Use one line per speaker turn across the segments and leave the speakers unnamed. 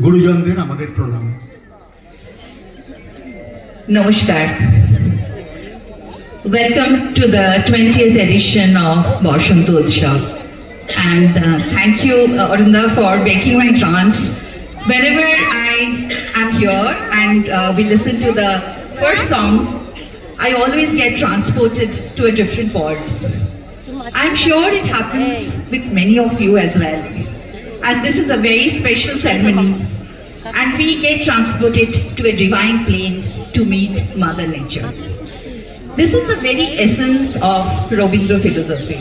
গুরুজনদের আমাদের প্রণাম।
Namaskar. Welcome to the 20th edition of Basant Utsav. And thank you, Arunda, for breaking my trance. Whenever I am here and we listen to the first song, I always get transported to a different world. I'm sure it happens with many of you as well, as this is a very special ceremony and we get transported to a divine plane to meet Mother Nature. This is the very essence of Rabindra philosophy.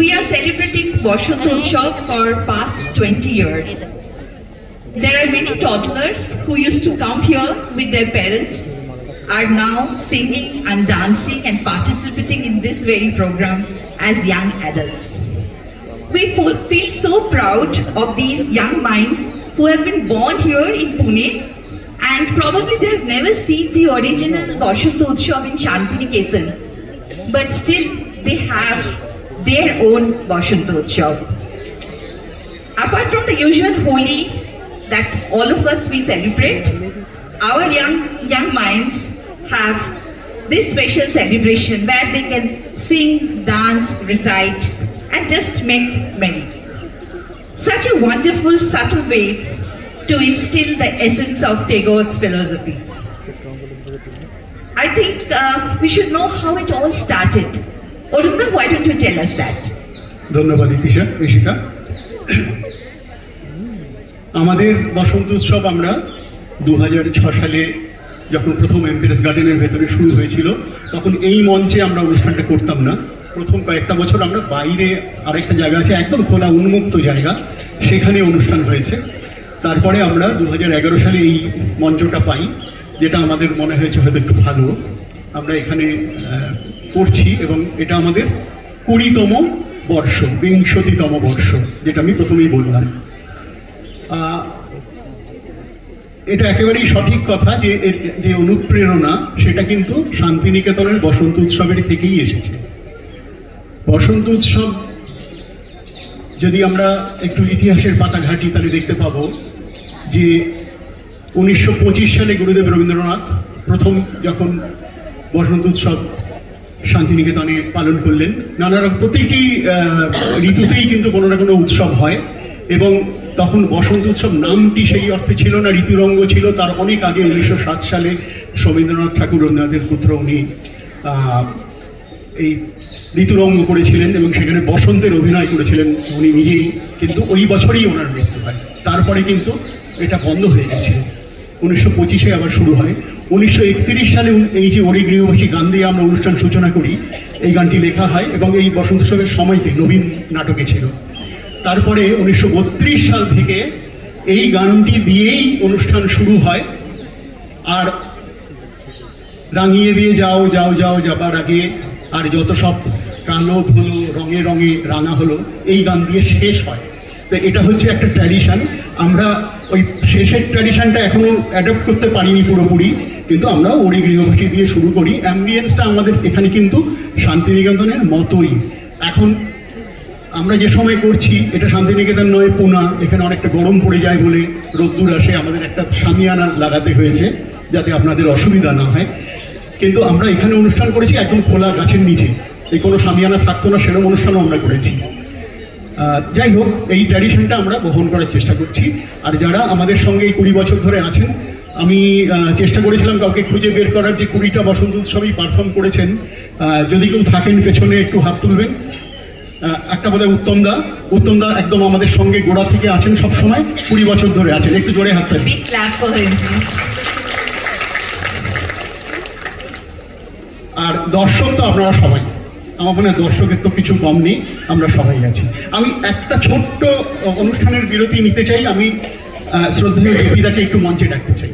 We are celebrating Basant Utsav for past 20 years. There are many toddlers who used to come here with their parents, are now singing and dancing and participating in this very program as young adults. We feel so proud of these young minds who have been born here in Pune, and probably they have never seen the original Basant Utsav in Shantiniketan, but still they have their own Basant Utsav. Apart from the usual Holi that all of us we celebrate, our young minds have this special celebration where they can sing, dance, recite and just make merry. Such a wonderful, subtle way to instill the essence of Tagore's philosophy. I think we should know how it all started. Arunda, why don't you tell us that?
ধন্যবাদ ঈশিকা। আমাদের বসন্ত উৎসব আমরা 2006 সালে যখন প্রথম এমপিরেস গার্ডেনের ভেতরে শুরু হয়েছিল, তখন এই মঞ্চে আমরা অনুষ্ঠানটা করতাম না। প্রথম কয়েকটা বছর আমরা বাইরে আরেকটা জায়গা আছে, একদম খোলা উন্মুক্ত জায়গা, সেখানে অনুষ্ঠান হয়েছে। তারপরে আমরা 2011 সালে এই মঞ্চটা পাই, যেটা আমাদের মনে হয়েছে হয়তো একটু ভালো, আমরা এখানে করছি। এবং এটা আমাদের 20তম বর্ষ, 20তম বর্ষ, যেটা আমি প্রথমেই বললাম। এটা একেবারেই সঠিক কথা যে যে অনুপ্রেরণা সেটা কিন্তু শান্তিনিকেতনের বসন্ত উৎসবের থেকেই এসেছে। বসন্ত উৎসব যদি আমরা একটু ইতিহাসের পাতা ঘাঁটি তাহলে দেখতে পাবো যে 1925 সালে গুরুদেব রবীন্দ্রনাথ প্রথম যখন বসন্ত উৎসব শান্তিনিকেতনে পালন করলেন। প্রতিটি ঋতুতেই কিন্তু কোনো না কোনো উৎসব হয়, এবং তখন বসন্ত উৎসব নামটি সেই অর্থে ছিল না, ঋতুরঙ্গ ছিল। তার অনেক আগে 1907 সালে রবীন্দ্রনাথ ঠাকুর রবীন্দ্রনাথের পুত্র উনি এই ঋতুরঙ্গ করেছিলেন এবং সেখানে বসন্তের অভিনয় করেছিলেন উনি নিজেই, কিন্তু ওই বছরই ওনার মৃত্যু হয়। তারপরে কিন্তু এটা বন্ধ হয়ে গেছিল, 1925-এ আবার শুরু হয়। 1931 সালে এই যে ওরে গৃহবাসী গান দিয়ে আমরা অনুষ্ঠান সূচনা করি, এই গানটি লেখা হয় এবং এই বসন্ত উৎসবের সময়তে নবীন নাটকে ছিল। তারপরে 1932 সাল থেকে এই গানটি দিয়েই অনুষ্ঠান শুরু হয়। আর রাঙিয়ে দিয়ে যাও যাও যাও যাবার আগে, আর যত সব কালো ধুলো রঙে রঙে রাঙা হলো, এই গান দিয়ে শেষ হয়। তো এটা হচ্ছে একটা ট্র্যাডিশন। আমরা ওই শেষের ট্র্যাডিশনটা এখনো অ্যাডপ্ট করতে পারিনি পুরোপুরি, কিন্তু আমরা ওরে গৃহবাসী দিয়ে শুরু করি। অ্যাম্বিয়েন্সটা আমাদের এখানে কিন্তু শান্তিনিকেতনের মতোই। এখন আমরা যে সময় করছি এটা শান্তিনিকেতন নয়, পুনা। এখানে অনেকটা গরম পড়ে যায় বলে রোদ্দুর আসে, আমাদের একটা শামিয়ানা লাগাতে হয়েছে যাতে আপনাদের অসুবিধা না হয়। কিন্তু আমরা এখানে অনুষ্ঠান করেছি একদম খোলা গাছের নিচে, এই কোনো শামিয়ানা থাকতো না, সেরকম অনুষ্ঠানও আমরা করেছি। যাই হোক, এই ট্র্যাডিশনটা আমরা বহন করার চেষ্টা করছি। আর যারা আমাদের সঙ্গে এই 20 বছর ধরে আছেন, আমি চেষ্টা করেছিলাম কাউকে খুঁজে বের করার যে 20টা বসন্ত উৎসবেই পারফর্ম করেছেন। যদি কেউ থাকেন পেছনে একটু হাত তুলবেন। একটা বোধহয় উত্তম দা একদম আমাদের সঙ্গে গোড়া থেকে আছেন, সব সময় 20 বছর ধরে আছেন, একটু জোরে হাত তুলবেন। আর দর্শক তো আপনারা সবাই, আমার মনে হয় দর্শকের তো কিছু কম নেই, আমরা সবাই আছি। আমি একটা ছোট্ট অনুষ্ঠানের বিরতি নিতে চাই, আমি শ্রদ্ধেয় দেবীদাকে একটু মঞ্চে ডাকতে চাই।